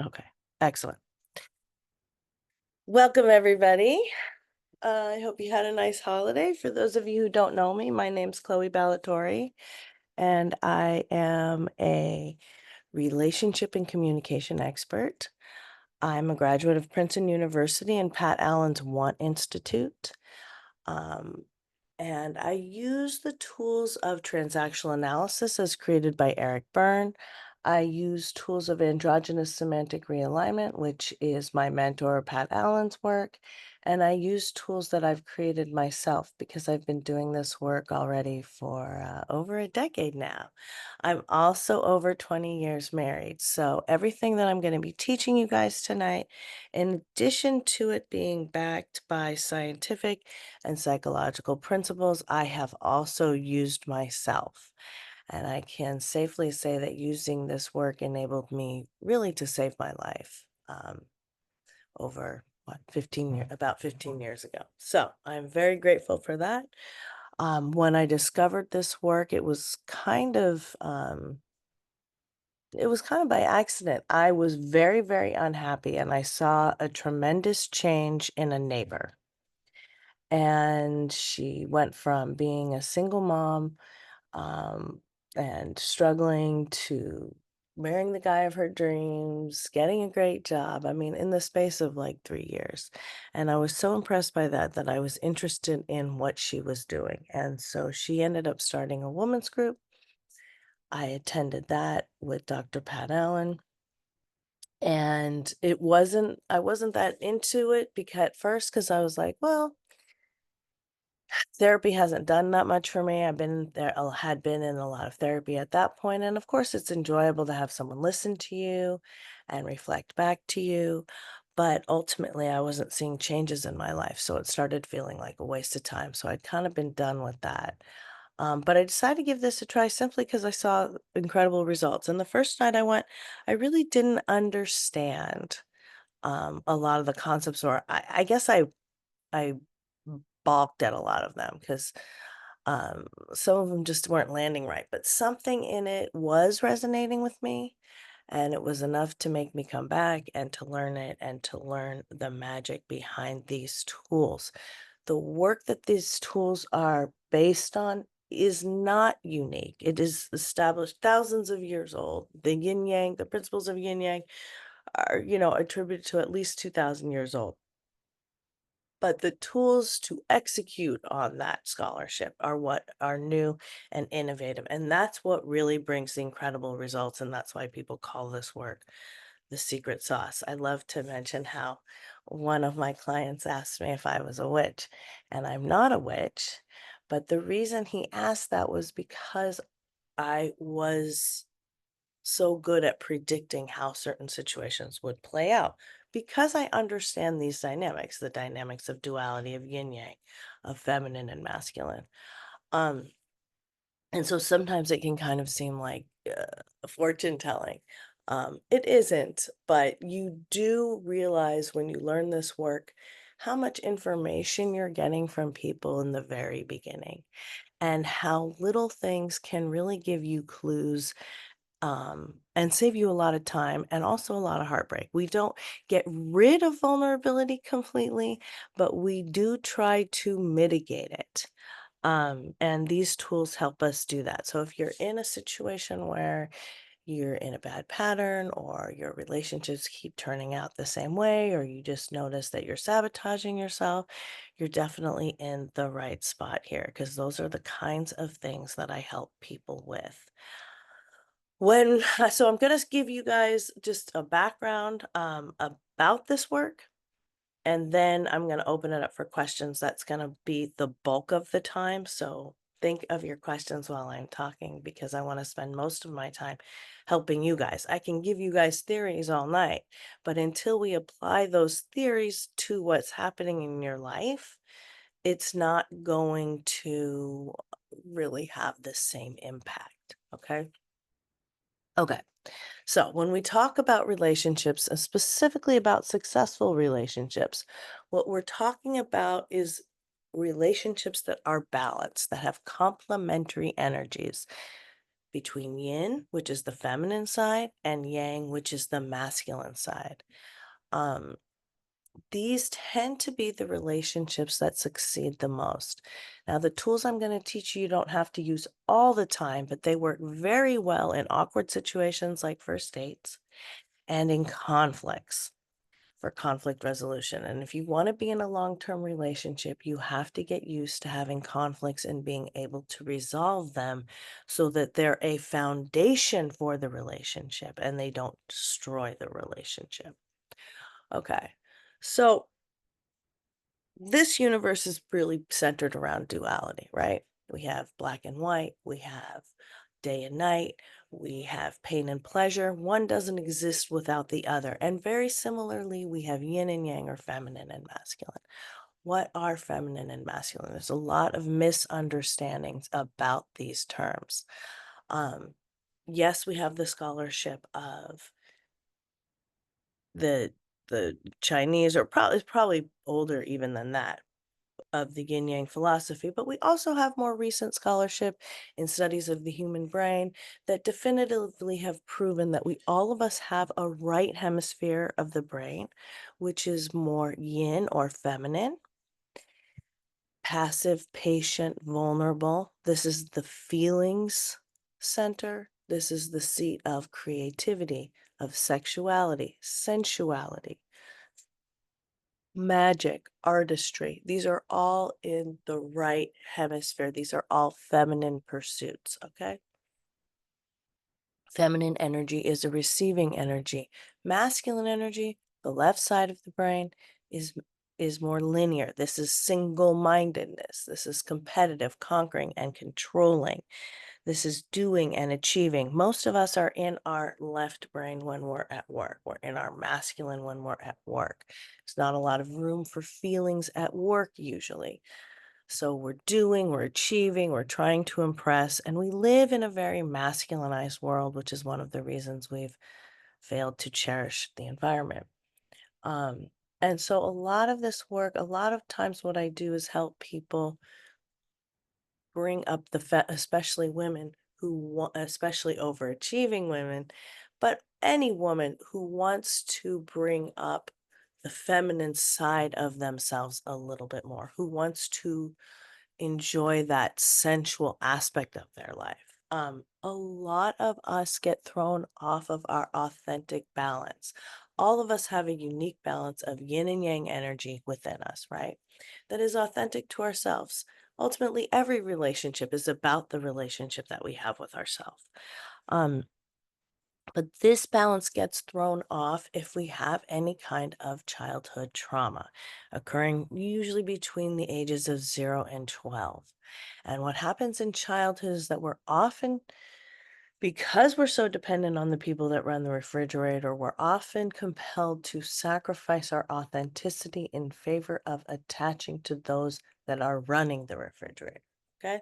Okay, excellent. Welcome, everybody. I hope you had a nice holiday. For those of you who don't know me, my name's Chloe Ballatori, and I am a relationship and communication expert. I'm a graduate of Princeton University and Pat Allen's Want Institute. Um, and I use the tools of transactional analysis as created by Eric Byrne. I use tools of androgynous semantic realignment, which is my mentor, Pat Allen's work. And I use tools that I've created myself because I've been doing this work already for over a decade now. I'm also over 20 years married. So everything that I'm going to be teaching you guys tonight, in addition to it being backed by scientific and psychological principles I have also used myself. And I can safely say that using this work enabled me really to save my life over what 15 years ago. So I'm very grateful for that. When I discovered this work, it was kind of by accident. I was very, very unhappy and I saw a tremendous change in a neighbor. And she went from being a single mom, um, and struggling to marrying the guy of her dreams, getting a great job. I mean, in the space of like 3 years. And I was so impressed by that that I was interested in what she was doing. And so she ended up starting a women's group. I attended that with Dr. Pat Allen. And I wasn't that into it because at first, because I was like, well, therapy hasn't done that much for me. I've been there, had been in a lot of therapy at that point, and of course, it's enjoyable to have someone listen to you and reflect back to you. But ultimately, I wasn't seeing changes in my life, so it started feeling like a waste of time. So I'd kind of been done with that. But I decided to give this a try simply because I saw incredible results. And the first night I went, I really didn't understand a lot of the concepts, or I guess I balked at a lot of them because um, some of them just weren't landing right, but something in it was resonating with me, and it was enough to make me come back and to learn it and to learn the magic behind these tools. The work that these tools are based on is not unique. It is established thousands of years old. The yin yang, the principles of yin yang are, attributed to at least 2,000 years old. But the tools to execute on that scholarship are what are new and innovative. And that's what really brings the incredible results. And that's why people call this work the secret sauce. I love to mention how one of my clients asked me if I was a witch, and I'm not a witch. But the reason he asked that was because I was so good at predicting how certain situations would play out because I understand these dynamics, the dynamics of duality, of yin yang, of feminine and masculine. Um, and so sometimes it can kind of seem like fortune telling. It isn't, but you do realize when you learn this work how much information you're getting from people in the very beginning and how little things can really give you clues and save you a lot of time and also a lot of heartbreak. We don't get rid of vulnerability completely, but we do try to mitigate it. And these tools help us do that. So if you're in a situation where you're in a bad pattern or your relationships keep turning out the same way, or you just notice that you're sabotaging yourself, you're definitely in the right spot here because those are the kinds of things that I help people with. So I'm gonna give you guys just a background about this work, and then I'm gonna open it up for questions. That's gonna be the bulk of the time. So think of your questions while I'm talking because I want to spend most of my time helping you guys. I can give you guys theories all night, but until we apply those theories to what's happening in your life, it's not going to really have the same impact. Okay. Okay. So, when we talk about relationships, and specifically about successful relationships, what we're talking about is relationships that are balanced, that have complementary energies. between yin, which is the feminine side, and yang, which is the masculine side. Um, these tend to be the relationships that succeed the most. Now, the tools I'm going to teach you, you don't have to use all the time, but they work very well in awkward situations like first dates and in conflicts for conflict resolution. And if you want to be in a long term relationship, you have to get used to having conflicts and being able to resolve them so that they're a foundation for the relationship and they don't destroy the relationship. Okay. So, this universe is really centered around duality, right? We have black and white, we have day and night, we have pain and pleasure. One doesn't exist without the other. And very similarly, we have yin and yang, or feminine and masculine. What are feminine and masculine? There's a lot of misunderstandings about these terms. Um, yes, we have the scholarship of the the Chinese, or probably older even than that, of the yin yang philosophy, but we also have more recent scholarship in studies of the human brain that definitively have proven that we all of us have a right hemisphere of the brain, which is more yin or feminine, passive, patient, vulnerable. This is the feelings center. This is the seat of creativity, of sexuality, sensuality, magic, artistry. These are all in the right hemisphere. These are all feminine pursuits, okay? Feminine energy is a receiving energy. Masculine energy, the left side of the brain, is more linear. This is single-mindedness. This is competitive, conquering, and controlling. This is doing and achieving. Most of us are in our left brain when we're at work. We're in our masculine when we're at work. There's not a lot of room for feelings at work usually. So we're doing, we're achieving, we're trying to impress, and we live in a very masculinized world, which is one of the reasons we've failed to cherish the environment. Um, and so a lot of this work, a lot of times what I do is help people bring up especially women who want, especially overachieving women, but any woman who wants to bring up the feminine side of themselves a little bit more, who wants to enjoy that sensual aspect of their life. A lot of us get thrown off of our authentic balance. All of us have a unique balance of yin and yang energy within us, right? That is authentic to ourselves. Ultimately, every relationship is about the relationship that we have with ourselves. Um, but this balance gets thrown off if we have any kind of childhood trauma occurring usually between the ages of 0 and 12. And what happens in childhood is that we're often, because we're so dependent on the people that run the refrigerator, we're often compelled to sacrifice our authenticity in favor of attaching to those that are running the refrigerator. Okay.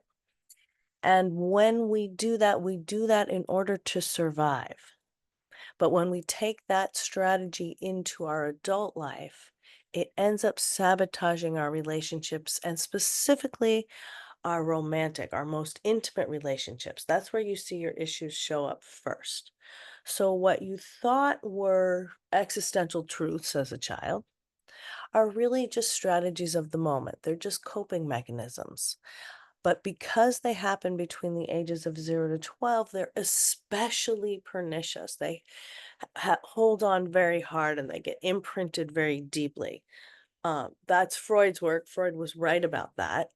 And when we do that in order to survive. But when we take that strategy into our adult life, it ends up sabotaging our relationships, and specifically our romantic, our most intimate relationships. That's where you see your issues show up first. So, what you thought were existential truths as a child are really just strategies of the moment. They're just coping mechanisms. But because they happen between the ages of 0 to 12, they're especially pernicious. They hold on very hard and they get imprinted very deeply. That's Freud's work. Freud was right about that.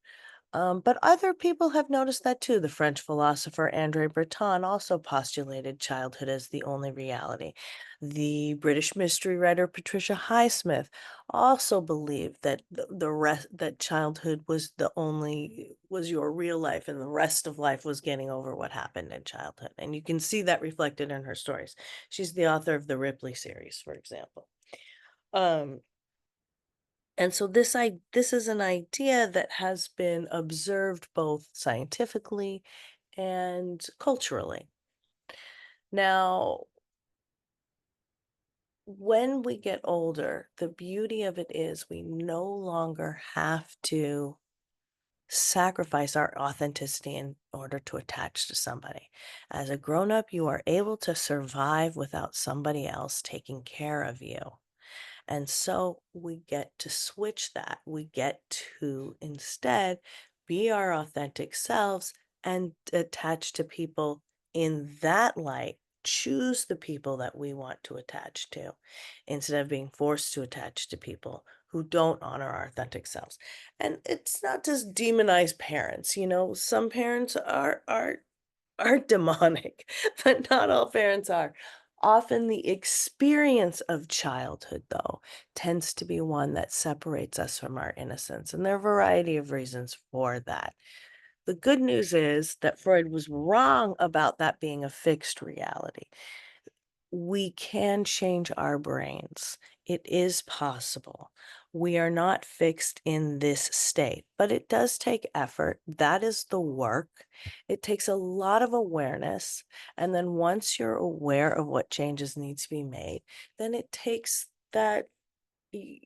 But other people have noticed that too. The French philosopher André Breton also postulated childhood as the only reality. The British mystery writer Patricia Highsmith also believed that the rest, that childhood was your real life, and the rest of life was getting over what happened in childhood. And you can see that reflected in her stories. She's the author of the Ripley series, for example. Um, and so this is an idea that has been observed both scientifically and culturally. Now, when we get older, the beauty of it is we no longer have to sacrifice our authenticity in order to attach to somebody. As a grown up, you are able to survive without somebody else taking care of you. And so we get to switch that. We get to instead be our authentic selves and attach to people in that light. Choose the people that we want to attach to instead of being forced to attach to people who don't honor our authentic selves. And it's not just demonize parents, some parents are demonic, but not all parents are. Often the experience of childhood, though, tends to be one that separates us from our innocence, and there are a variety of reasons for that. The good news is that Freud was wrong about that being a fixed reality. We can change our brains. It is possible. We are not fixed in this state, but it does take effort. That is the work. It takes a lot of awareness. And then once you're aware of what changes need to be made, then it takes that e-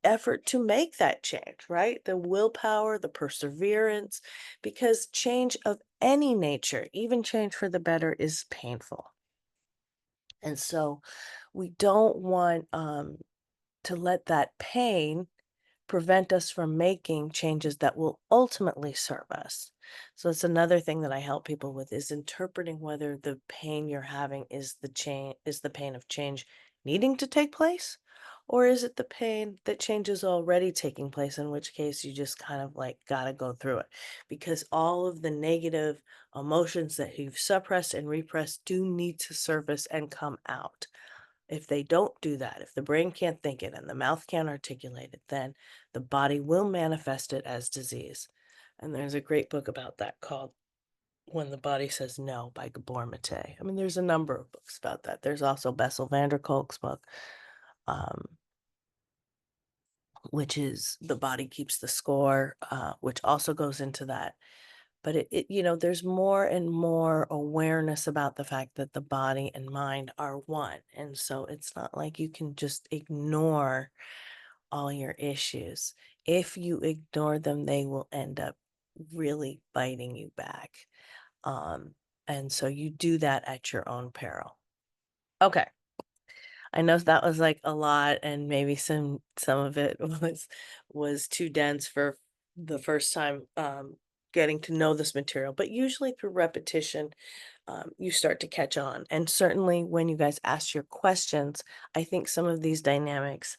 effort to make that change, right? The willpower, the perseverance, because change of any nature, even change for the better, is painful. And so we don't want to let that pain prevent us from making changes that will ultimately serve us. So it's another thing that I help people with is interpreting whether the pain you're having is the pain of change needing to take place, or is it the pain that change is already taking place, in which case you just kind of like gotta go through it. Because all of the negative emotions that you've suppressed and repressed do need to surface and come out. If they don't do that, if the brain can't think it and the mouth can't articulate it, then the body will manifest it as disease. And there's a great book about that called When the Body Says No by Gabor Mate. I mean, there's a number of books about that. There's also Bessel van der Kolk's book, um, which is The Body Keeps the Score, which also goes into that. But there's more and more awareness about the fact that the body and mind are one. And so it's not like you can just ignore all your issues. If you ignore them, they will end up really biting you back. Um, and so you do that at your own peril. Okay. I know that was like a lot, and maybe some of it was too dense for the first time getting to know this material, but usually through repetition, you start to catch on. And certainly when you guys ask your questions, I think some of these dynamics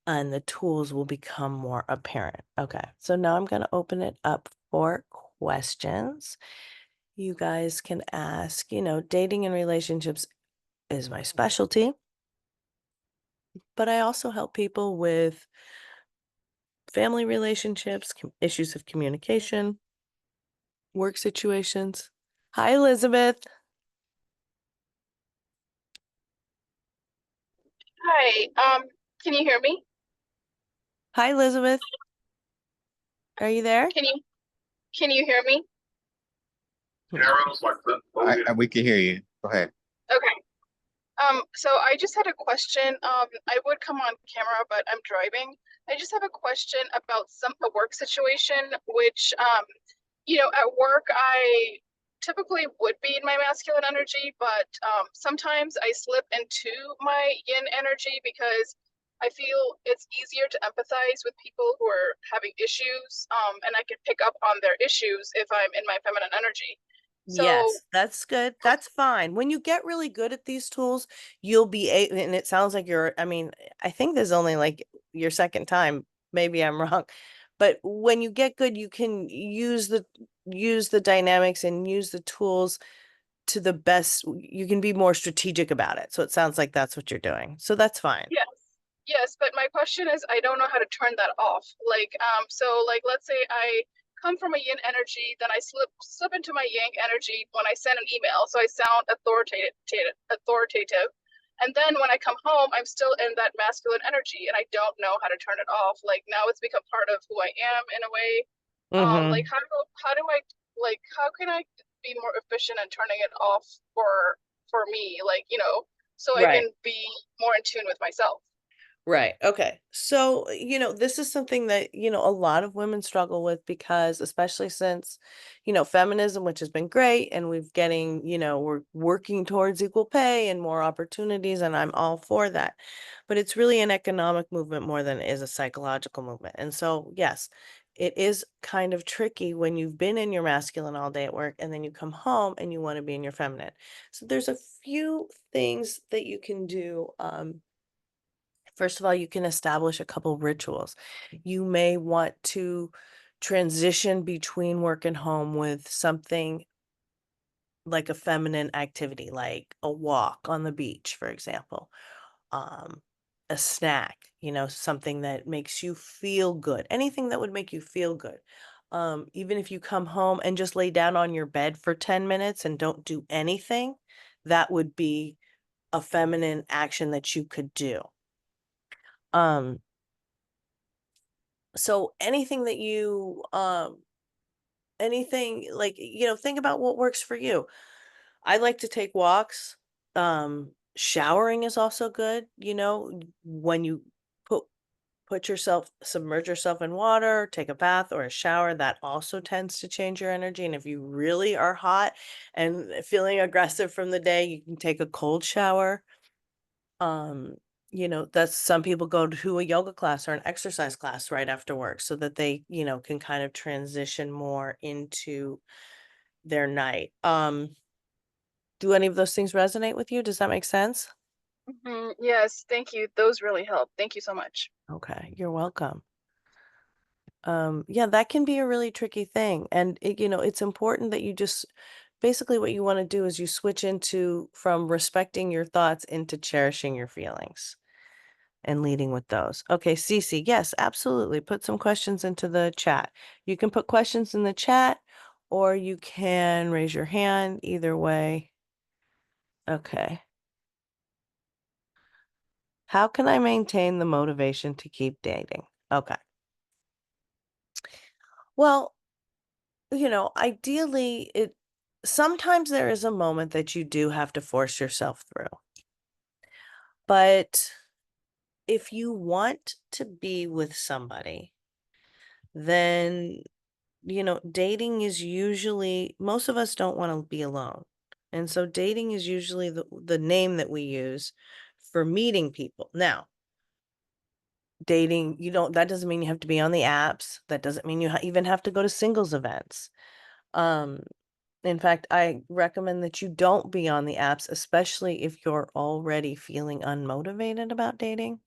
and the tools will become more apparent. Okay, so now I'm going to open it up for questions. You guys can ask, dating and relationships is my specialty, but I also help people with family relationships, issues of communication, work situations. Hi, Elizabeth. Hi, can you hear me? Hi, Elizabeth. Are you there? Can you hear me? Hmm. We can hear you. Go ahead. Okay. So I just had a question. I would come on camera, but I'm driving. I just have a question about a work situation, which at work I typically would be in my masculine energy, but sometimes I slip into my yin energy because I feel it's easier to empathize with people who are having issues, and I can pick up on their issues if I'm in my feminine energy. So, Yes, that's good. That's fine. When you get really good at these tools, you'll be and it sounds like I mean, I think this is only like your second time. Maybe I'm wrong. But when you get good, you can use the dynamics and use the tools to the best. You can be more strategic about it. So it sounds like that's what you're doing. So that's fine. yes, yes, but my question is, I don't know how to turn that off. Like, let's say I come from a yin energy, then I slip into my yang energy when I send an email, so I sound authoritative. And then when I come home, I'm still in that masculine energy, and I don't know how to turn it off. Like now, it's become part of who I am in a way. Like Mm-hmm. how do I how can I be more efficient in turning it off for me? So I Right. can be more in tune with myself. Right. Okay. So, this is something that, a lot of women struggle with because especially since, feminism, which has been great, and we're working towards equal pay and more opportunities, and I'm all for that. But it's really an economic movement more than it is a psychological movement. And so, yes, it is kind of tricky when you've been in your masculine all day at work and then you come home and you want to be in your feminine. So there's a few things that you can do. First of all, you can establish a couple rituals. You may want to transition between work and home with something like a feminine activity, like a walk on the beach, for example, um, a snack, something that makes you feel good, anything that would make you feel good. Even if you come home and just lay down on your bed for 10 minutes and don't do anything, that would be a feminine action that you could do. Um, So anything that anything like, think about what works for you. I like to take walks. Showering is also good, when you put submerge yourself in water, take a bath or a shower, that also tends to change your energy. And if you really are hot and feeling aggressive from the day, you can take a cold shower. Um, that's some people go to a yoga class or an exercise class right after work so that they, can kind of transition more into their night. Do any of those things resonate with you? Does that make sense? Yes, thank you. Those really help. Thank you so much. Okay, you're welcome. Yeah, that can be a really tricky thing. And it's important that you just basically what you want to do is you switch into from respecting your thoughts into cherishing your feelings and leading with those. Okay, Cece, yes, absolutely. Put some questions into the chat. You can put questions in the chat or you can raise your hand, either way. Okay. How can I maintain the motivation to keep dating? Okay. Well, ideally, sometimes there is a moment that you do have to force yourself through. But if you want to be with somebody, then dating is usually, most of us don't want to be alone. And so dating is usually the name that we use for meeting people. Now, dating, that doesn't mean you have to be on the apps. That doesn't mean you even have to go to singles events. Um, in fact, I recommend that you don't be on the apps, especially if you're already feeling unmotivated about dating.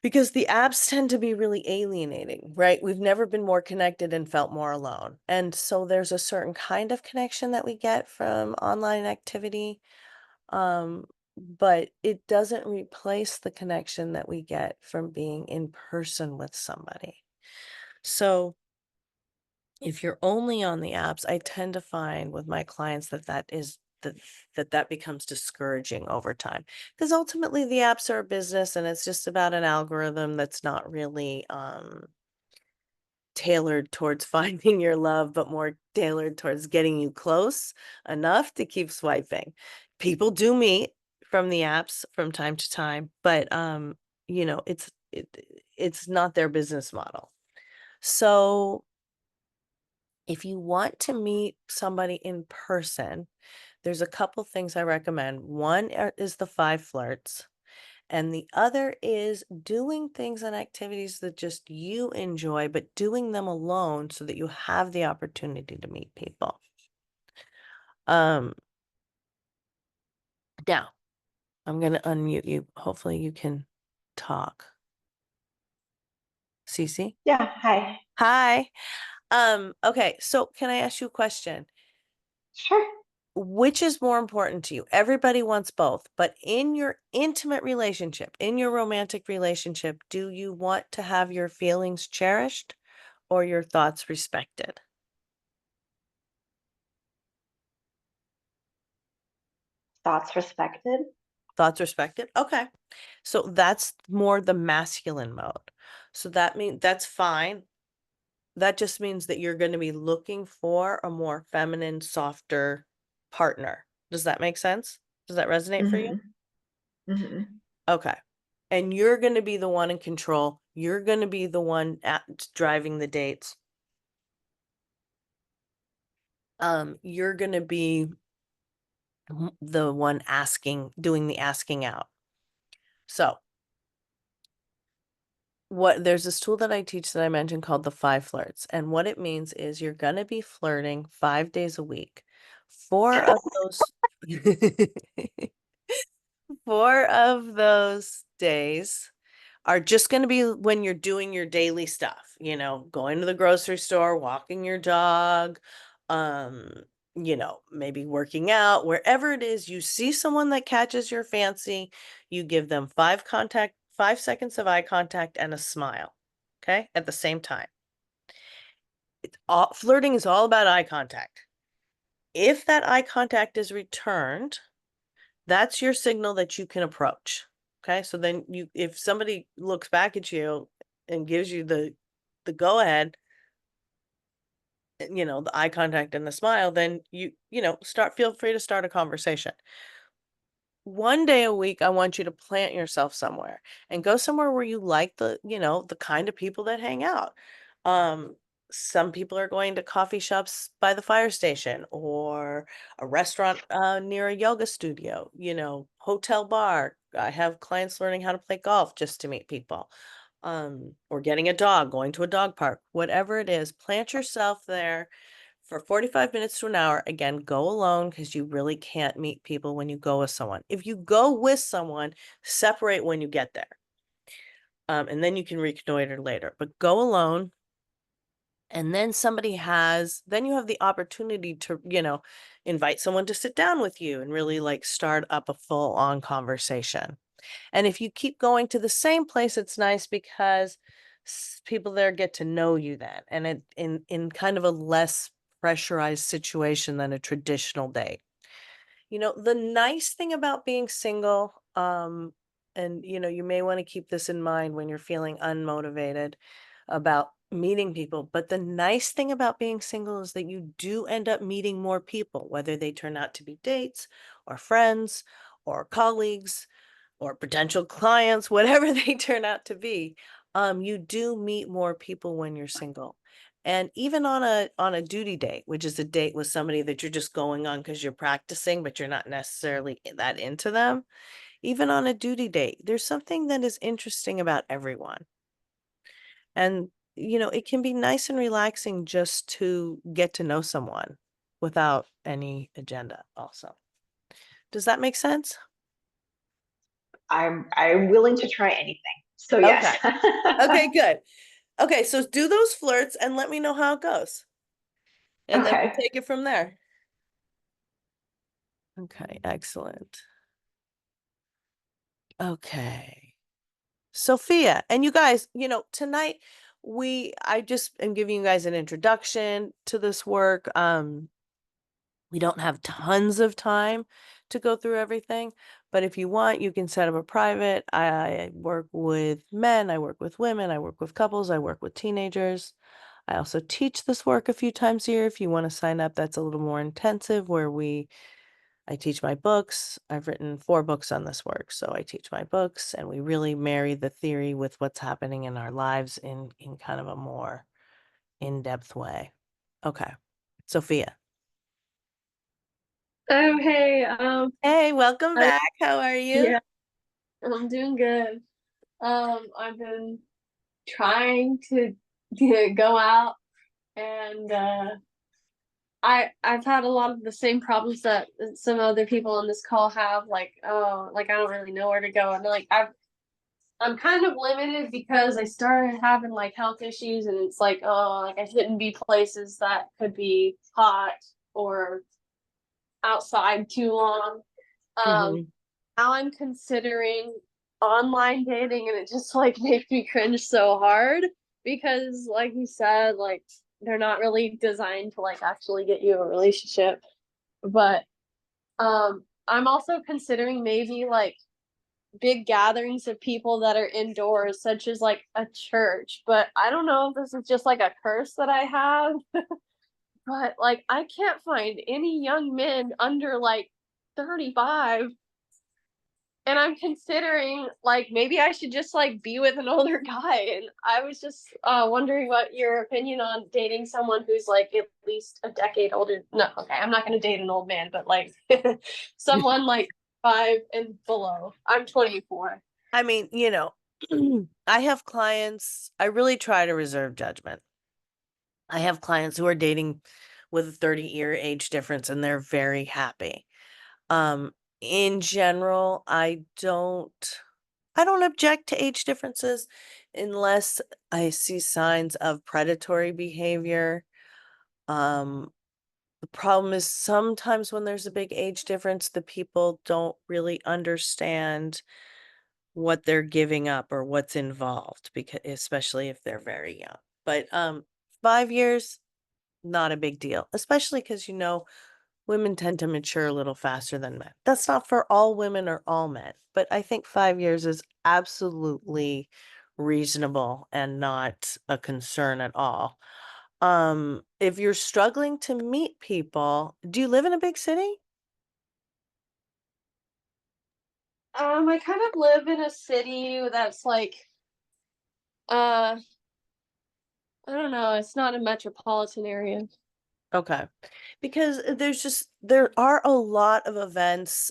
Because the apps tend to be really alienating, right? We've never been more connected and felt more alone. And so there's a certain kind of connection that we get from online activity, but it doesn't replace the connection that we get from being in person with somebody. So if you're only on the apps, I tend to find with my clients that becomes discouraging over time because ultimately the apps are a business and it's just about an algorithm that's not really tailored towards finding your love, but more tailored towards getting you close enough to keep swiping. People do meet from the apps from time to time, but it's not their business model. So if you want to meet somebody in person, there's a couple things I recommend. One is the 5 flirts, and the other is doing things and activities that just you enjoy, but doing them alone so that you have the opportunity to meet people. Um, Now, I'm going to unmute you. Hopefully you can talk. Cece? Yeah, hi. Hi. Okay, so can I ask you a question? Sure. Which is more important to you? Everybody wants both, but in your intimate relationship, in your romantic relationship, do you want to have your feelings cherished or your thoughts respected? Thoughts respected. Thoughts respected? Okay. So that's more the masculine mode. So that means that's fine. That just means that you're going to be looking for a more feminine, softer partner. Does that make sense? Does that resonate for you? Mm-hmm. Mm-hmm. Okay. And you're going to be the one in control. You're going to be the one driving the dates. You're going to be the one doing the asking out. So there's this tool that I teach that I mentioned called the 5 flirts. And what it means is you're going to be flirting 5 days a week. 4 of those 4 of those days are just going to be when you're doing your daily stuff, going to the grocery store, walking your dog, maybe working out, wherever it is, you see someone that catches your fancy, you give them 5 seconds of eye contact and a smile, okay, at the same time. Flirting is all about eye contact. If that eye contact is returned, that's your signal that you can approach. Okay. So then if somebody looks back at you and gives you the go ahead, the eye contact and the smile, then feel free to start a conversation. 1 day a week, I want you to plant yourself somewhere and go somewhere where you like the kind of people that hang out. Some people are going to coffee shops by the fire station or a restaurant near a yoga studio, hotel bar. I have clients learning how to play golf just to meet people. Or getting a dog, going to a dog park, whatever it is, plant yourself there for 45 minutes to an hour. Again, go alone because you really can't meet people when you go with someone. If you go with someone, separate when you get there. And then you can reconnoiter later, but go alone. And then you have the opportunity to, invite someone to sit down with you and really like start up a full on conversation. And if you keep going to the same place, it's nice because people there get to know you then, and in kind of a less pressurized situation than a traditional date. The nice thing about being single, and you may want to keep this in mind when you're feeling unmotivated about meeting people, but the nice thing about being single is that you do end up meeting more people, whether they turn out to be dates or friends or colleagues or potential clients, whatever they turn out to be. You do meet more people when you're single. And even on a duty date, which is a date with somebody that you're just going on because you're practicing, but you're not necessarily that into them, even on a duty date, there's something that is interesting about everyone. And, it can be nice and relaxing just to get to know someone without any agenda also. Does that make sense? I'm willing to try anything. So Okay. yes. Okay, good. Okay, so do those flirts and let me know how it goes. And then we'll Okay. take it from there. Okay, excellent. Okay. Sophia, and you guys, tonight I just am giving you guys an introduction to this work. We don't have tons of time to go through everything, but if you want, you can set up a private. I work with men, I work with women, I work with couples, I work with teenagers. I also teach this work a few times a year. If you want to sign up, that's a little more intensive where I teach my books. I've written 4 books on this work. So I teach my books and we really marry the theory with what's happening in our lives in kind of a more in-depth way. Okay. Sophia. Oh, hey, Hey, welcome I, back. How are you? yeah, I'm doing good. I've been trying to go out and I've had a lot of the same problems that some other people on this call have, like, oh, like I don't really know where to go. And like I'm kind of limited because I started having like health issues and it's like, oh, like I shouldn't be places that could be hot or outside too long. Um, Mm-hmm. Now I'm considering online dating and it just like makes me cringe so hard because like you said, like they're not really designed to like actually get you a relationship. But I'm also considering maybe like big gatherings of people that are indoors, such as like a church. But I don't know if this is just like a curse that I have. But like I can't find any young men under like 35. and I'm considering like maybe I should just like be with an older guy. And I was just wondering what your opinion on dating someone who's like at least a decade older. No, okay, I'm not gonna date an old man, but like someone like 5 and below. I'm 24. I mean, I have clients, I really try to reserve judgment. I have clients who are dating with a 30-year age difference and they're very happy. Um, in general, I don't object to age differences unless I see signs of predatory behavior. Um, the problem is sometimes when there's a big age difference, the people don't really understand what they're giving up or what's involved, because especially if they're very young. But 5 years, not a big deal, especially because women tend to mature a little faster than men. That's not for all women or all men, but I think 5 years is absolutely reasonable and not a concern at all. If you're struggling to meet people, do you live in a big city? I kind of live in a city that's like uh I don't know, it's not a metropolitan area. Okay. Because there are a lot of events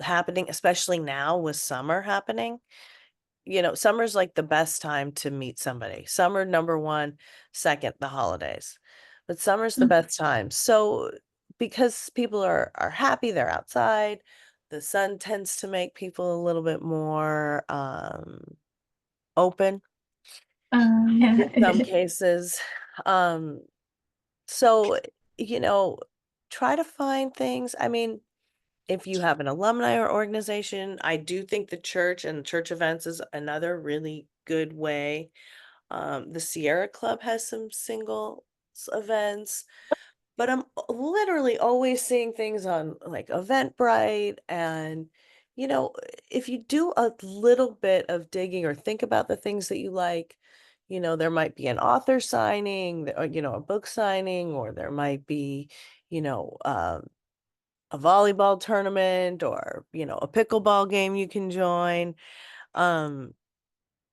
happening, especially now with summer happening. Summer's like the best time to meet somebody. Summer, number one, second, the holidays. But summer's the best time. So because people are happy, they're outside, the sun tends to make people a little bit more open in some cases. Um, so, you know, try to find things. I mean, if you have an alumni or organization, I do think the church and church events is another really good way. The Sierra Club has some singles events, but I'm literally always seeing things on like Eventbrite. And, you know, if you do a little bit of digging or think about the things that you like, there might be an author signing, or, a book signing, or there might be, you know, a volleyball tournament, or a pickleball game you can join. um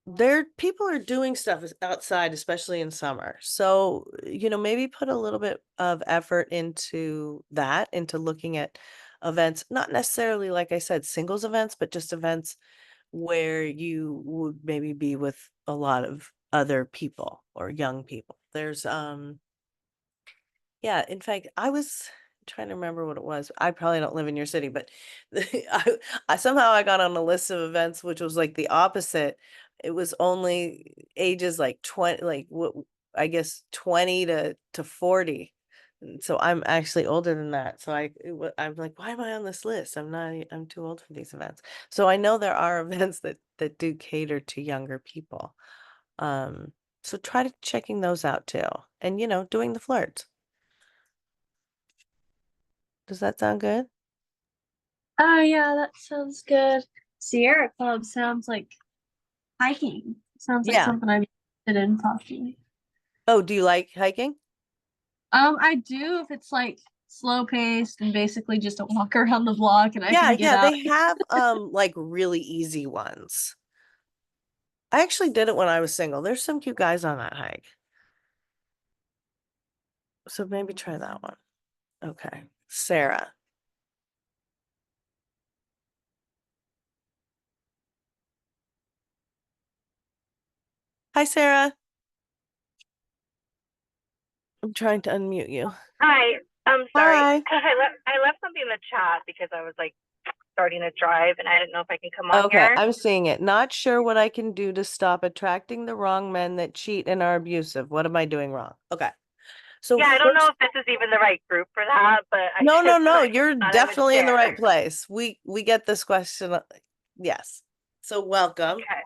there People are doing stuff outside, especially in summer, so maybe put a little bit of effort into looking at events, not necessarily, like I said, singles events, but just events where you would maybe be with a lot of other people or young people. Yeah, in fact, I was trying to remember what it was. I probably don't live in your city, but I somehow I got on a list of events which was like the opposite. It was only ages like 20, like what I guess 20 to 40. And so I'm actually older than that. So I'm like, why am I on this list? I'm too old for these events. So I know there are events that do cater to younger people. Um, so try to checking those out too. And doing the flirts. Does that sound good? Oh yeah, that sounds good. Sierra Club sounds like hiking. Sounds like Yeah. something I'd be interested in possibly. Oh, do you like hiking? I do if it's like slow paced and basically just a walk around the block and I Yeah, can get yeah, out. they have like really easy ones. I actually did it when I was single. There's some cute guys on that hike. So maybe try that one. Okay. Sarah. Hi, Sarah. I'm trying to unmute you. Hi, I'm sorry. Hi. I left something in the chat because I was like starting to drive and I didn't know if I can come on Okay, here. I'm seeing it. Not sure what I can do to stop attracting the wrong men that cheat and are abusive. What am I doing wrong? Okay. So Yeah, I don't know first, if this is even the right group for that, but I no, no, just no. You're thought I would definitely in the right share. place. We get this question. Yes. So welcome. Okay,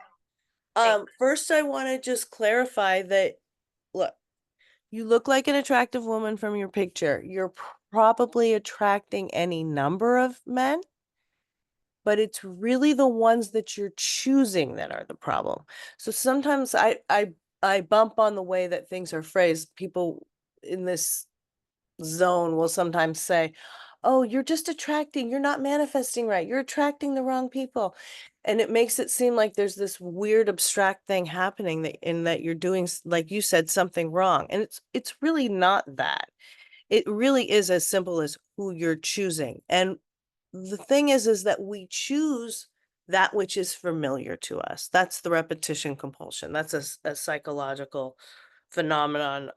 thanks. First I want to just clarify that, look, you look like an attractive woman from your picture. You're probably attracting any number of men, but it's really the ones that you're choosing that are the problem. So sometimes I bump on the way that things are phrased. People in this zone will sometimes say, oh, you're just attracting, you're not manifesting right, you're attracting the wrong people. And it makes it seem like there's this weird abstract thing happening that in that you're doing, like you said, something wrong. And it's really not that. It really is as simple as who you're choosing. And the thing is that we choose that which is familiar to us. That's the repetition compulsion. That's a psychological phenomenon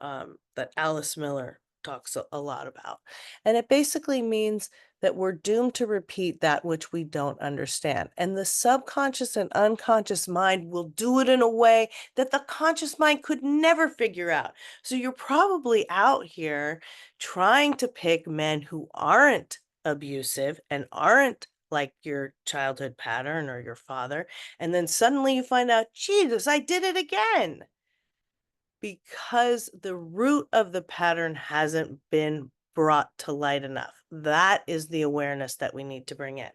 that Alice Miller talks a lot about. And it basically means that we're doomed to repeat that which we don't understand. And the subconscious and unconscious mind will do it in a way that the conscious mind could never figure out. So you're probably out here trying to pick men who aren't abusive and aren't like your childhood pattern or your father. And then suddenly you find out, Jesus, I did it again. Because the root of the pattern hasn't been brought to light enough. That is the awareness that we need to bring in.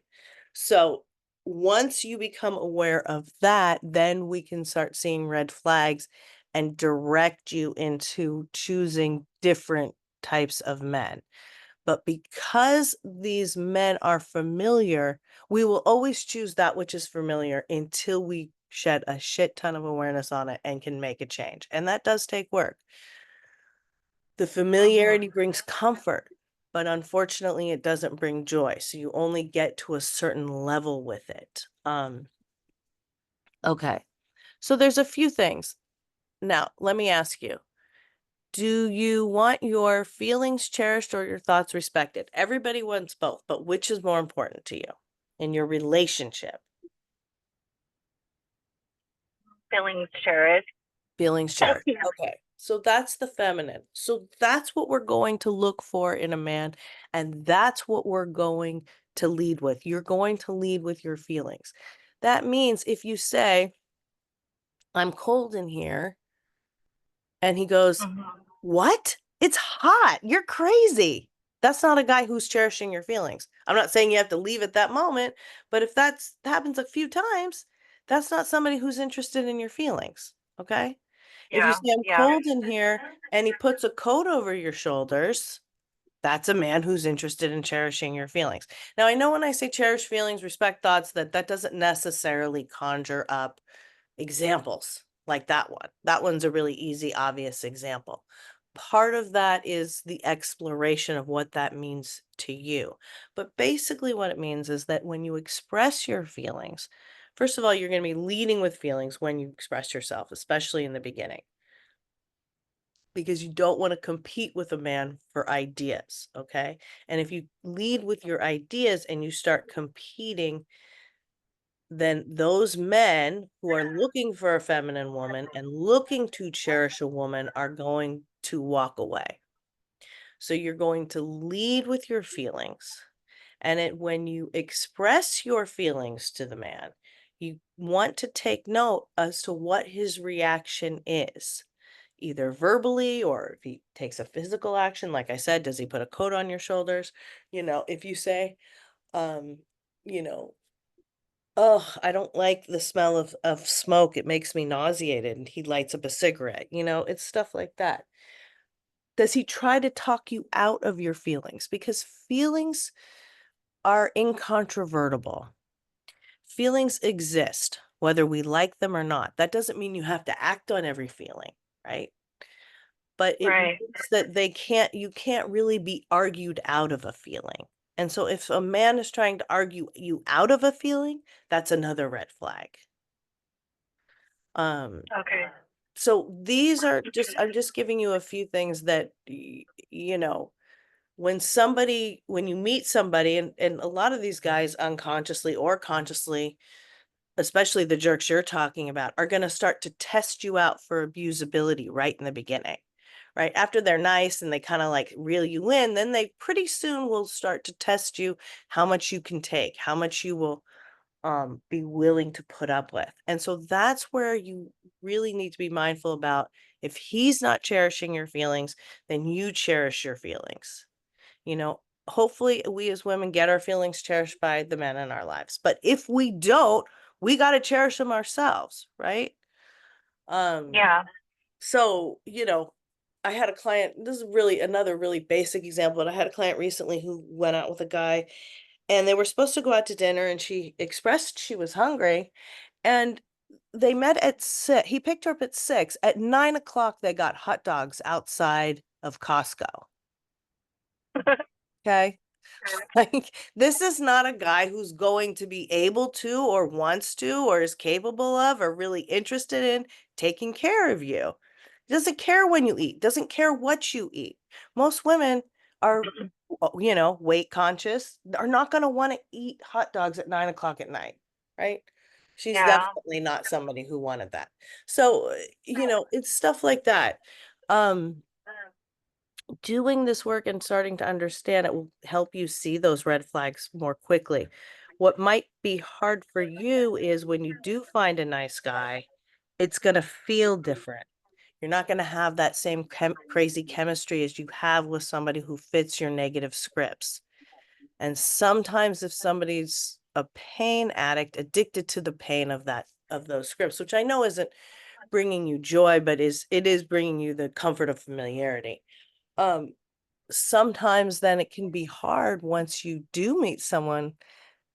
So once you become aware of that, then we can start seeing red flags and direct you into choosing different types of men. But because these men are familiar, we will always choose that which is familiar until we shed a shit ton of awareness on it and can make a change. And that does take work. The familiarity brings comfort, but unfortunately it doesn't bring joy. So you only get to a certain level with it. Okay. So there's a few things. Now, let me ask you. Do you want your feelings cherished or your thoughts respected? Everybody wants both, but which is more important to you in your relationship? Feelings cherished. Feelings cherished. Okay. So that's the feminine. So that's what we're going to look for in a man. And that's what we're going to lead with. You're going to lead with your feelings. That means if you say, I'm cold in here, and he goes, what? It's hot. You're crazy. That's not a guy who's cherishing your feelings. I'm not saying you have to leave at that moment, but if that happens a few times, that's not somebody who's interested in your feelings. Okay. If you Yeah, say I'm yeah. cold in here and he puts a coat over your shoulders, that's a man who's interested in cherishing your feelings. Now, I know when I say cherish feelings, respect thoughts, that doesn't necessarily conjure up examples like that one. That one's a really easy, obvious example. Part of that is the exploration of what that means to you. But basically, what it means is that when you express your feelings, first of all, you're going to be leading with feelings when you express yourself, especially in the beginning, because you don't want to compete with a man for ideas. Okay. And if you lead with your ideas and you start competing, then those men who are looking for a feminine woman and looking to cherish a woman are going to walk away. So you're going to lead with your feelings. And when you express your feelings to the man, you want to take note as to what his reaction is, either verbally or if he takes a physical action. Like I said, does he put a coat on your shoulders? If you say, um, you know, oh, I don't like the smell of smoke. It makes me nauseated. And he lights up a cigarette. It's stuff like that. Does he try to talk you out of your feelings? Because feelings are incontrovertible. Feelings exist, whether we like them or not. That doesn't mean you have to act on every feeling, right? But it Right. means that you can't really be argued out of a feeling. And so if a man is trying to argue you out of a feeling, that's another red flag. Okay. So these are I'm just giving you a few things that, when you meet somebody, and a lot of these guys unconsciously or consciously, especially the jerks you're talking about, are going to start to test you out for abusability right in the beginning, right? After they're nice and they kind of like reel you in, then they pretty soon will start to test you how much you can take, how much you will be willing to put up with. And so that's where you really need to be mindful about, if he's not cherishing your feelings, then you cherish your feelings. Hopefully we as women get our feelings cherished by the men in our lives. But if we don't, we got to cherish them ourselves, right? Yeah. So, I had a client, this is really another really basic example, but I had a client recently who went out with a guy and they were supposed to go out to dinner and she expressed she was hungry and they met at 6. He picked her up at 6. At 9 o'clock, they got hot dogs outside of Costco. Okay. Like, this is not a guy who's going to be able to or wants to or is capable of or really interested in taking care of you. Doesn't care when you eat, doesn't care what you eat. Most women are, weight conscious, are not going to want to eat hot dogs at 9 o'clock at night, right? She's Yeah. definitely not somebody who wanted that. So, it's stuff like that. Um, Doing this work and starting to understand it will help you see those red flags more quickly. What might be hard for you is when you do find a nice guy, it's going to feel different. You're not going to have that same crazy chemistry as you have with somebody who fits your negative scripts. And sometimes if somebody's a pain addict, addicted to the pain of those scripts, which I know isn't bringing you joy, but it is bringing you the comfort of familiarity. Um, Sometimes then it can be hard once you do meet someone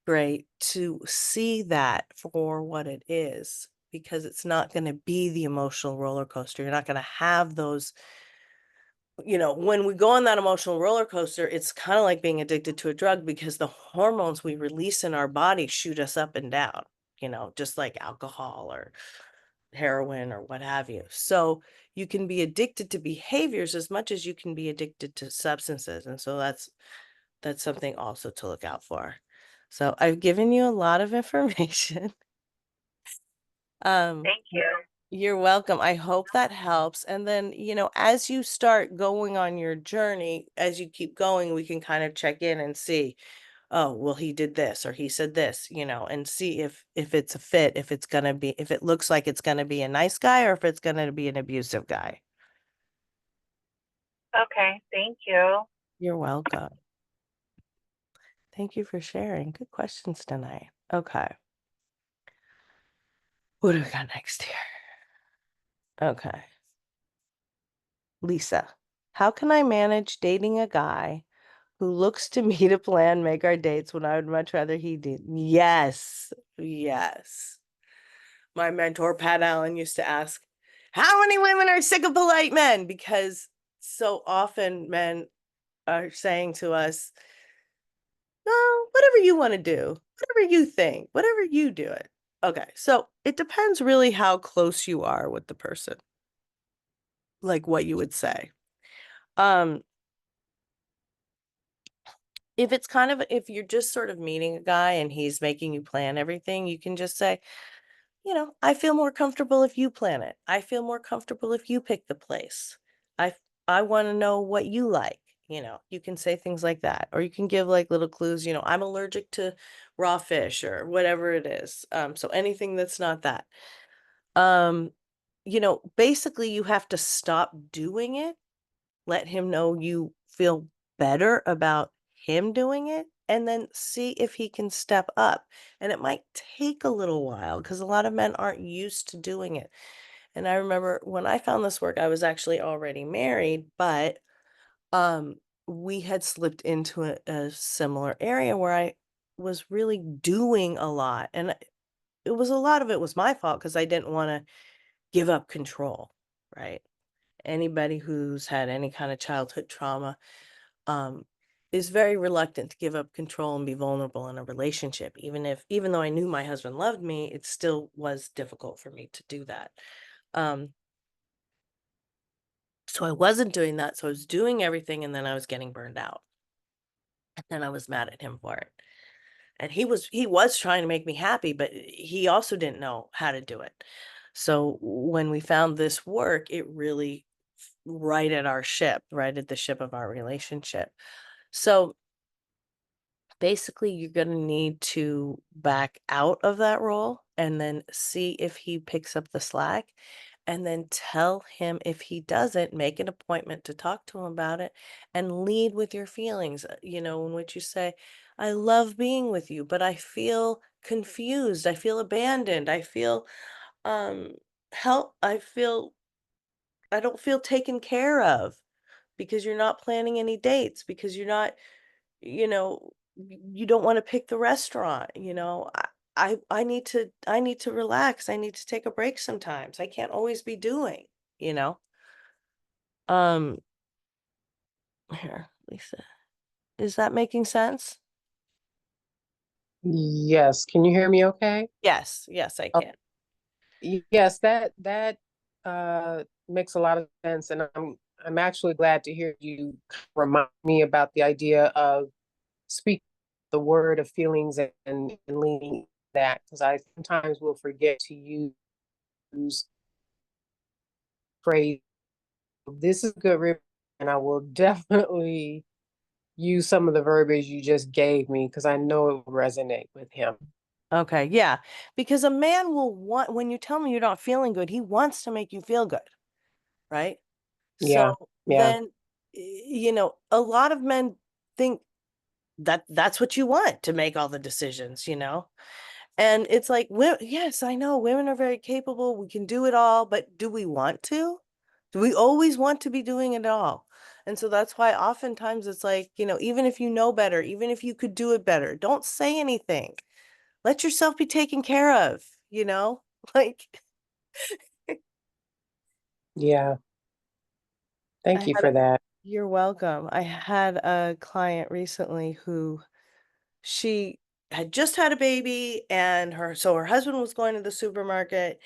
great to see that for what it is, because it's not going to be the emotional roller coaster. You're not going to have those, when we go on that emotional roller coaster, it's kind of like being addicted to a drug because the hormones we release in our body shoot us up and down, just like alcohol or heroin or what have you. So you can be addicted to behaviors as much as you can be addicted to substances. And so that's something also to look out for. So I've given you a lot of information. Thank you. You're welcome. I hope that helps. And then, as you start going on your journey, as you keep going, we can kind of check in and see, oh, well, he did this or he said this, and see if it's a fit, if it looks like it's gonna be a nice guy or if it's gonna be an abusive guy. Okay, thank you. You're welcome. Thank you for sharing. Good questions tonight. Okay. What do we got next here? Okay. Lisa, how can I manage dating a guy who looks to me to plan, make our dates when I would much rather he did? Yes. Yes. My mentor, Pat Allen, used to ask, how many women are sick of polite men? Because so often men are saying to us, no, whatever you want to do, whatever you think, whatever you do it. Okay, so it depends really how close you are with the person, like what you would say. Um, if you're just sort of meeting a guy and he's making you plan everything, you can just say, I feel more comfortable if you plan it. I feel more comfortable if you pick the place. I I want to know what you like. You can say things like that, or you can give like little clues. I'm allergic to raw fish or whatever it is. So anything that's not that. Um, basically, you have to stop doing it. Let him know you feel better about him doing it, and then see if he can step up. And it might take a little while because a lot of men aren't used to doing it. And I remember when I found this work, I was actually already married, but um we had slipped into a similar area where I was really doing a lot. And it was a lot of it was my fault because I didn't want to give up control, right? Anybody who's had any kind of childhood trauma um, is very reluctant to give up control and be vulnerable in a relationship. Even though I knew my husband loved me, it still was difficult for me to do that. Um, so I wasn't doing that. So I was doing everything and then I was getting burned out. And then I was mad at him for it. And he was trying to make me happy, but he also didn't know how to do it. So when we found this work, it really righted our ship, righted the ship of our relationship. So basically, you're going to need to back out of that role and then see if he picks up the slack. And then tell him if he doesn't, make an appointment to talk to him about it and lead with your feelings, in which you say, I love being with you, but I feel confused. I feel abandoned. I feel, help. I feel don't feel taken care of because you're not planning any dates, because you're not, you know, you don't want to pick the restaurant, you know. I need to relax. I need to take a break sometimes. I can't always be doing, you know. Um, here, Lisa. Is that making sense? Yes, can you hear me okay? Yes, yes, I Oh, can. yes, that makes a lot of sense, and I'm actually glad to hear you remind me about the idea of speaking the word of feelings and leaning that, because I sometimes will forget to use phrase, this is good, and I will definitely use some of the verbiage you just gave me because I know it will resonate with him. Okay, yeah. Because a man will want, when you tell him you're not feeling good, he wants to make you feel good, right? Yeah, So yeah. then, you know, a lot of men think that that's what you want to make all the decisions, you know? And it's like, yes, I know women are very capable. We can do it all, but do we want to? Do we always want to be doing it all? And so that's why oftentimes it's like, you know, even if you know better, even if you could do it better, don't say anything. Let yourself be taken care of, you know? Like, Yeah, I thank you had for that. you're welcome. I had a client recently who she had just had a baby and her husband was going to the supermarket.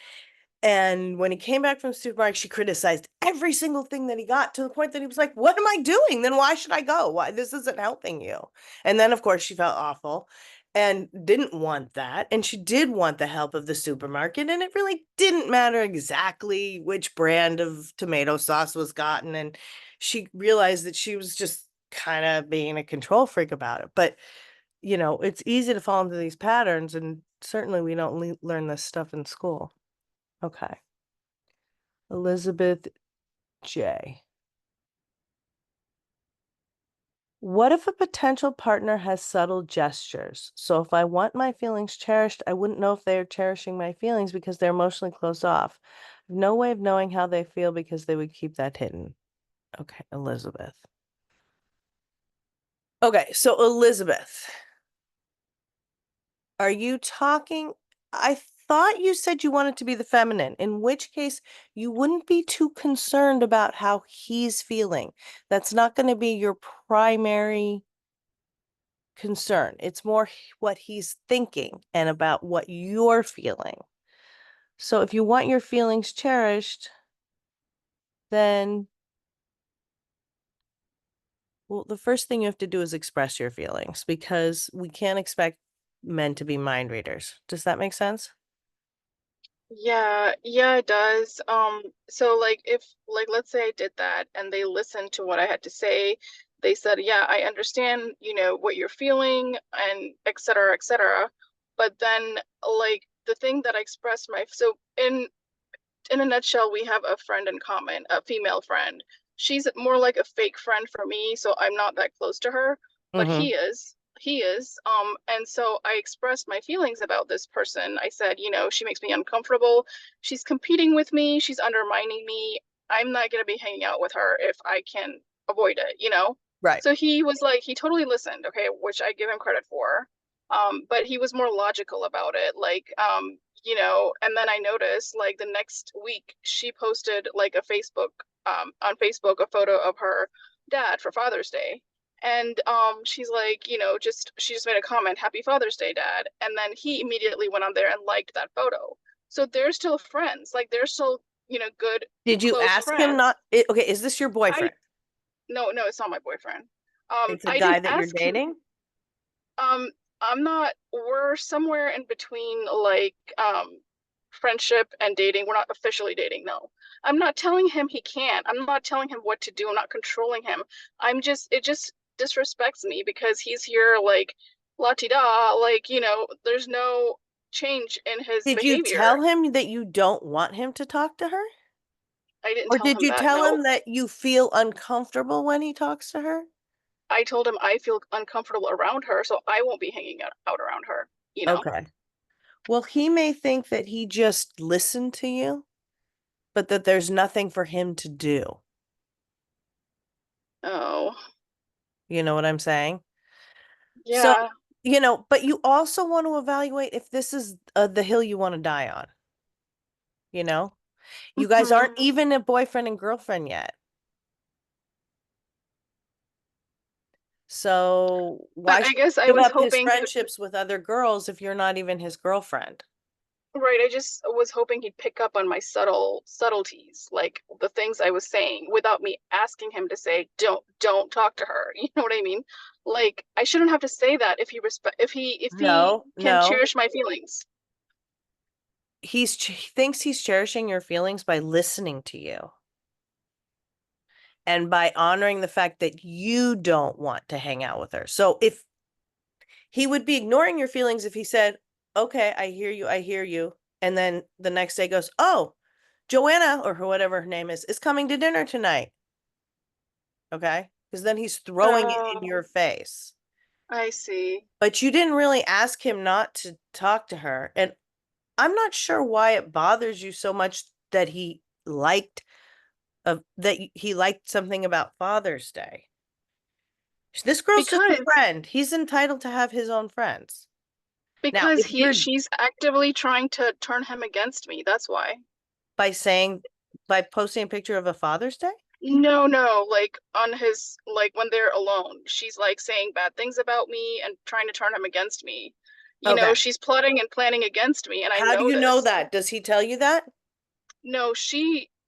And when he came back from the supermarket, she criticized every single thing that he got to the point that he was like, what am I doing? Then why should I go? Why this isn't helping you? And then of course she felt awful and didn't want that. And she did want the help of the supermarket. And it really didn't matter exactly which brand of tomato sauce was gotten. And she realized that she was just kind of being a control freak about it. But you know, it's easy to fall into these patterns, and certainly we don't learn this stuff in school. Okay. Elizabeth J. What if a potential partner has subtle gestures? So if I want my feelings cherished, I wouldn't know if they are cherishing my feelings because they're emotionally closed off. No way of knowing how they feel because they would keep that hidden. Okay, Elizabeth. Okay, so Elizabeth, are you talking? I thought you said you wanted to be the feminine, in which case you wouldn't be too concerned about how he's feeling. That's not going to be your primary concern. It's more what he's thinking and about what you're feeling. So if you want your feelings cherished, then, well, the first thing you have to do is express your feelings because we can't expect men to be mind readers. Does that make sense? Yeah, yeah, it does. So like if like let's say I did that and they listened to what I had to say, they said, "Yeah, I understand, what you're feeling and et cetera, et cetera." But then like the thing that I expressed in a nutshell, we have a friend in common, a female friend. She's more like a fake friend for me, so I'm not that close to her, but Mm-hmm. he is. And so I expressed my feelings about this person. I said, she makes me uncomfortable. She's competing with me. She's undermining me. I'm not going to be hanging out with her if I can avoid it. Right. So he was like, he totally listened, okay, which I give him credit for. But he was more logical about it. Like, and then I noticed like the next week she posted like on Facebook a photo of her dad for Father's Day. And she's like, she just made a comment, "Happy Father's Day, Dad." And then he immediately went on there and liked that photo. So they're still friends. Like they're still, good, Did you close ask him friends. not? Okay, is this your I boyfriend? No, no, it's not my boyfriend. It's a I guy didn't that you're ask him. dating? Um, I'm not, we're somewhere in between like friendship and dating. We're not officially dating, no. I'm not telling him he can't. I'm not telling him what to do. I'm not controlling him. It just disrespects me because he's here like la ti da, like, there's no change in his Did you behavior. tell him that you don't want him to talk to her? I didn't Or tell did him you that, tell no. him that you feel uncomfortable when he talks to her? I told him I feel uncomfortable around her, so I won't be hanging out around her. Okay. Well, he may think that he just listened to you but that there's nothing for him to do. Oh, You know what I'm saying? So, yeah. but you also want to evaluate if this is the hill you want to die on. You know, you guys aren't Mhm. even a boyfriend and girlfriend yet. So why But I should guess I he give was up his hoping, friendships with other girls if you're not even his girlfriend? right, I just was hoping he'd pick up on my subtleties, like the things I was saying, without me asking him to say, don't talk to her. You know what I mean? Like, I shouldn't have to say that if he No, can no. cherish my feelings. He thinks he's cherishing your feelings by listening to you and by honoring the fact that you don't want to hang out with her. So if he would be ignoring your feelings if he said, "Okay, I hear you," and then the next day goes, "Oh, Joanna or whatever her name is coming to dinner tonight." Okay? Because then he's throwing it in Oh, your face. I see. But you didn't really ask him not to talk to her. And I'm not sure why it bothers you so much that he liked something about Father's Day. This girl's just a Because friend. He's entitled to have his own friends. Now, because if he you're she's actively trying to turn him against me. That's why. by saying by posting a picture of a Father's Day, No, no, like on his like when they're alone, she's like saying bad things about me and trying to turn him against me. okay. She's plotting and planning against me, and I How do know you know this. that? Does he tell you that? No,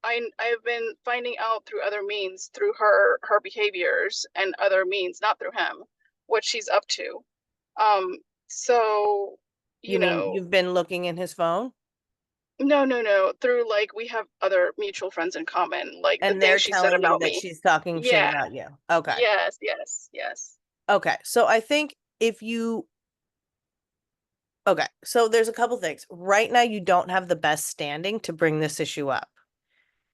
I've been finding out through other means, through her behaviors and other means, not through him, what she's up to. Um, so, You you mean know, you've been looking in his phone no, no, no, through like we have other mutual friends in common, like the and they're things she said telling you about that me. she's talking shit Yeah, about you? Okay. yes, yes, yes. Okay. So I think if you okay, so there's a couple things. Right now you don't have the best standing to bring this issue up.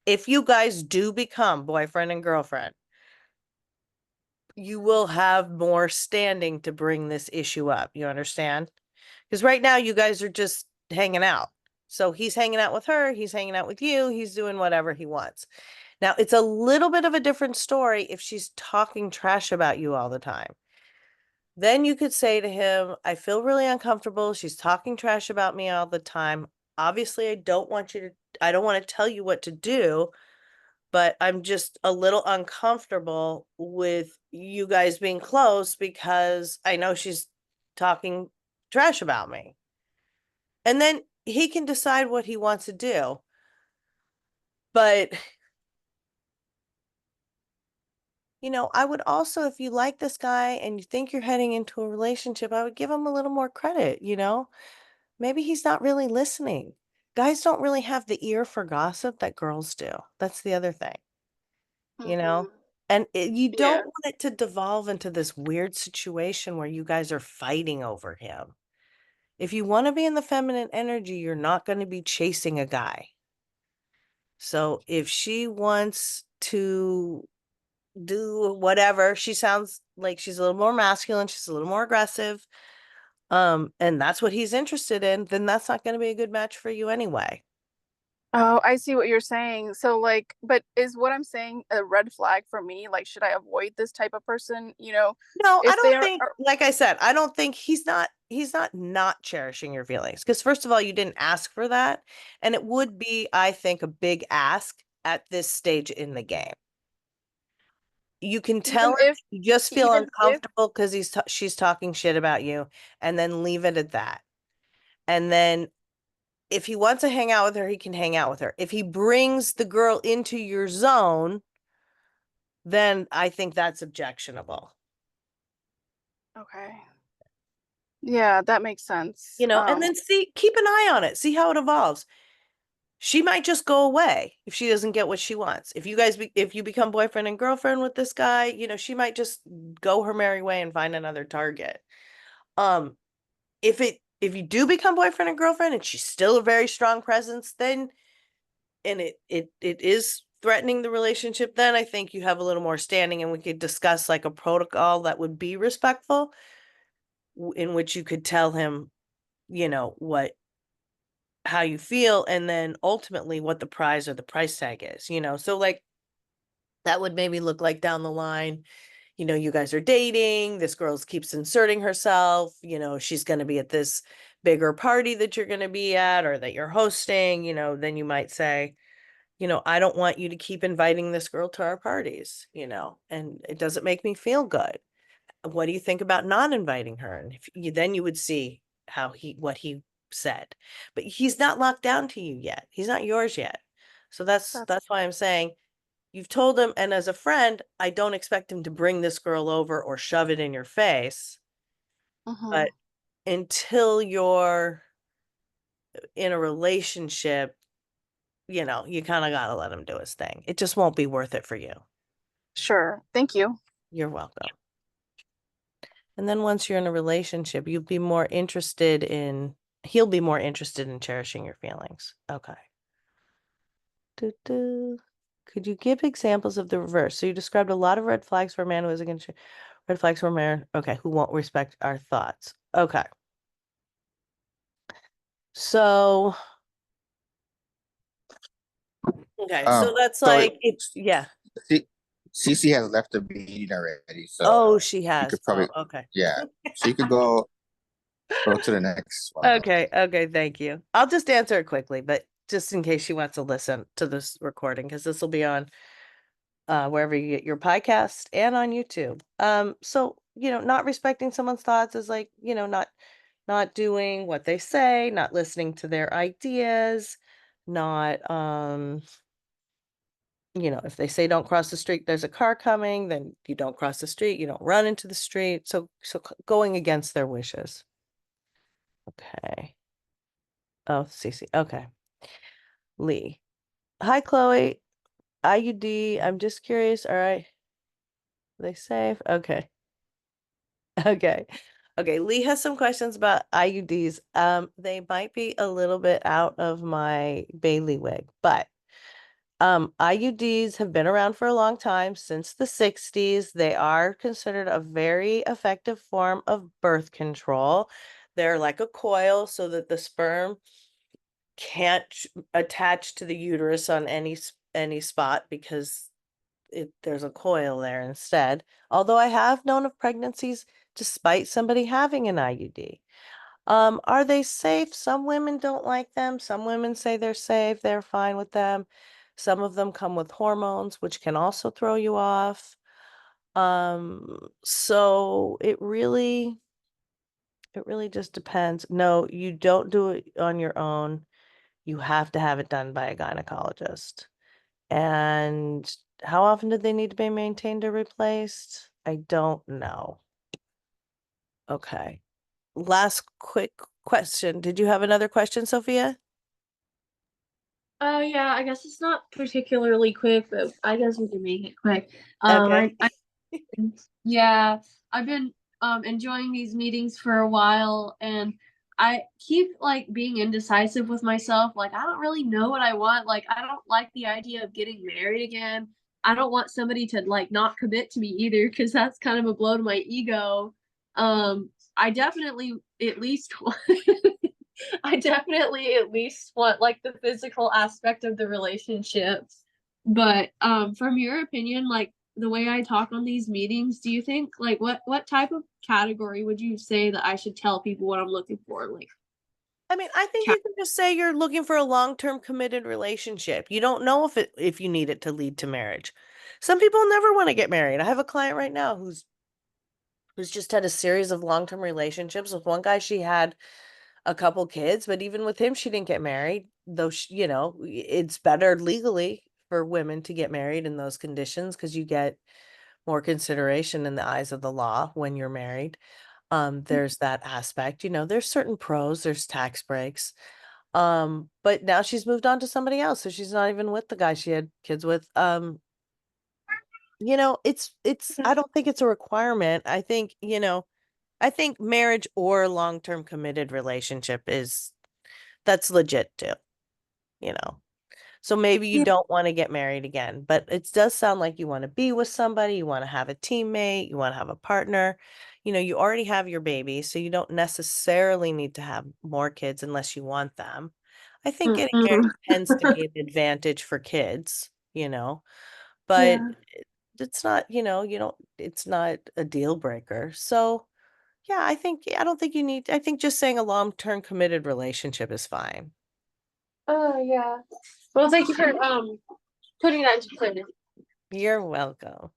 If you guys do become boyfriend and girlfriend, you will have more standing to bring this issue up. You understand? Because right now you guys are just hanging out. So he's hanging out with her, he's hanging out with you, he's doing whatever he wants. Now, it's a little bit of a different story if she's talking trash about you all the time. Then you could say to him, I feel really uncomfortable. She's talking trash about me all the time. Obviously, I don't want to tell you what to do, but I'm just a little uncomfortable with you guys being close because I know she's talking trash about me. And then he can decide what he wants to do. But, I would also, if you like this guy and you think you're heading into a relationship, I would give him a little more credit. Maybe he's not really listening. Guys don't really have the ear for gossip that girls do. That's the other thing, you know? Hmm. And you don't Yeah. want it to devolve into this weird situation where you guys are fighting over him. If you want to be in the feminine energy, you're not going to be chasing a guy. So if she wants to do whatever, she sounds like she's a little more masculine, she's a little more aggressive, and that's what he's interested in, then that's not going to be a good match for you anyway. Oh, I see what you're saying. So like, but is what I'm saying a red flag for me? Like, should I avoid this type of person? No, I If don't they're, think, like I said, I don't think he's not cherishing your feelings. Because first of all, you didn't ask for that. And it would be, I think, a big ask at this stage in the game. You can tell even him if, you just feel even if, uncomfortable because she's talking shit about you, and then leave it at that. And then if he wants to hang out with her, he can hang out with her. If he brings the girl into your zone, then I think that's objectionable. okay. Yeah, that makes sense. And then keep an eye on it, see how it evolves. She might just go away if she doesn't get what she wants. If you become boyfriend and girlfriend with this guy, she might just go her merry way and find another target. Um, if you do become boyfriend and girlfriend and she's still a very strong presence, then and it is threatening the relationship, then I think you have a little more standing and we could discuss like a protocol that would be respectful in which you could tell him, what how you feel, and then ultimately what the prize or the price tag is, so like that would maybe look like down the line, you guys are dating, this girl keeps inserting herself, she's going to be at this bigger party that you're going to be at or that you're hosting, then you might say, I don't want you to keep inviting this girl to our parties, and it doesn't make me feel good. What do you think about not inviting her? And if you, then you would see what he said, but he's not locked down to you yet. He's not yours yet. So that's why I'm saying you've told him, and as a friend, I don't expect him to bring this girl over or shove it in your face. But until you're in a relationship, you kind of got to let him do his thing. It just won't be worth it for you. Sure. Thank you. You're welcome. And then once you're in a relationship, he'll be more interested in cherishing your feelings. Okay. Could you give examples of the reverse? So you described a lot of red flags for a man who isn't going to red flags for a man, okay, who won't respect our thoughts. Okay. So okay, so that's So like it's yeah. C- Cece has left the meeting already, so Oh, she you has. could probably, Oh, okay. yeah. So you could go to the next one. Okay, thank you. I'll just answer it quickly, but just in case she wants to listen to this recording, because this will be on wherever you get your podcast and on YouTube. So not respecting someone's thoughts is like, not doing what they say, not listening to their ideas, not if they say don't cross the street, there's a car coming, then you don't cross the street, you don't run into the street. So going against their wishes. Okay. Oh, Cece. Okay. Lee. Hi, Chloe. IUD. I'm just curious. All right. Are they safe? Okay. Okay. Okay. Lee has some questions about IUDs. They might be a little bit out of my bailiwick, but IUDs have been around for a long time, since the 60s. They are considered a very effective form of birth control. They're like a coil so that the sperm can't attach to the uterus on any spot, because there's a coil there instead. Although I have known of pregnancies despite somebody having an IUD. Are they safe? Some women don't like them. Some women say they're safe, they're fine with them. Some of them come with hormones, which can also throw you off. So it really just depends. No, you don't do it on your own. You have to have it done by a gynecologist. And how often do they need to be maintained or replaced? I don't know. Okay. Last quick question. Did you have another question, Sophia? Oh yeah, I guess it's not particularly quick, but I guess we can make it quick. Okay. Yeah, I've been enjoying these meetings for a while, and I keep like being indecisive with myself. Like I don't really know what I want. Like I don't like the idea of getting married again. I don't want somebody to like not commit to me either, because that's kind of a blow to my ego. I definitely at least want I definitely at least want like the physical aspect of the relationship. But from your opinion, like the way I talk on these meetings, do you think like what type of category would you say that I should tell people what I'm looking for? Like I mean, I think you can just say you're looking for a long-term committed relationship. You don't know if you need it to lead to marriage. Some people never want to get married. I have a client right now who's just had a series of long-term relationships. With one guy, she had a couple kids, but even with him, she didn't get married, though it's better legally for women to get married in those conditions, because you get more consideration in the eyes of the law when you're married. There's that aspect, there's certain pros, there's tax breaks. But now she's moved on to somebody else, so she's not even with the guy she had kids with. It's I don't think it's a requirement. I think marriage or long-term committed relationship that's legit too, you know. So maybe you don't want to get married again, but it does sound like you want to be with somebody, you want to have a teammate, you want to have a partner. You already have your baby, so you don't necessarily need to have more kids unless you want them. I think getting married tends to be an advantage for kids, but Yeah. it's not, you don't, it's not a deal breaker. So, yeah, I don't think you need, I think just saying a long-term committed relationship is fine. Oh yeah. Well, thank you for putting that into play. You're welcome.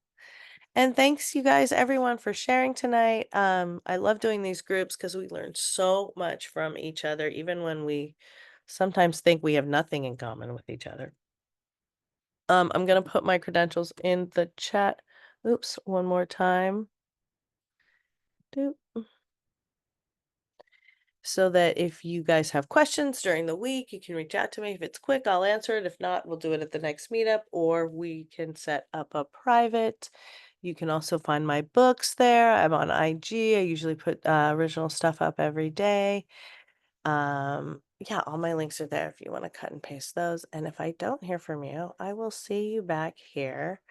And thanks you guys, everyone, for sharing tonight. I love doing these groups because we learn so much from each other, even when we sometimes think we have nothing in common with each other. I'm gonna put my credentials in the chat. Oops, one more time. Doop. So that if you guys have questions during the week, you can reach out to me. If it's quick, I'll answer it. If not, we'll do it at the next meetup, or we can set up a private. You can also find my books there. I'm on IG. I usually put original stuff up every day. Yeah, all my links are there if you want to cut and paste those. And if I don't hear from you, I will see you back here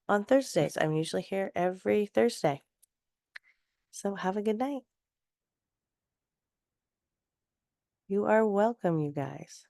on Thursdays. I'm usually here every Thursday. So have a good night. You are welcome, you guys.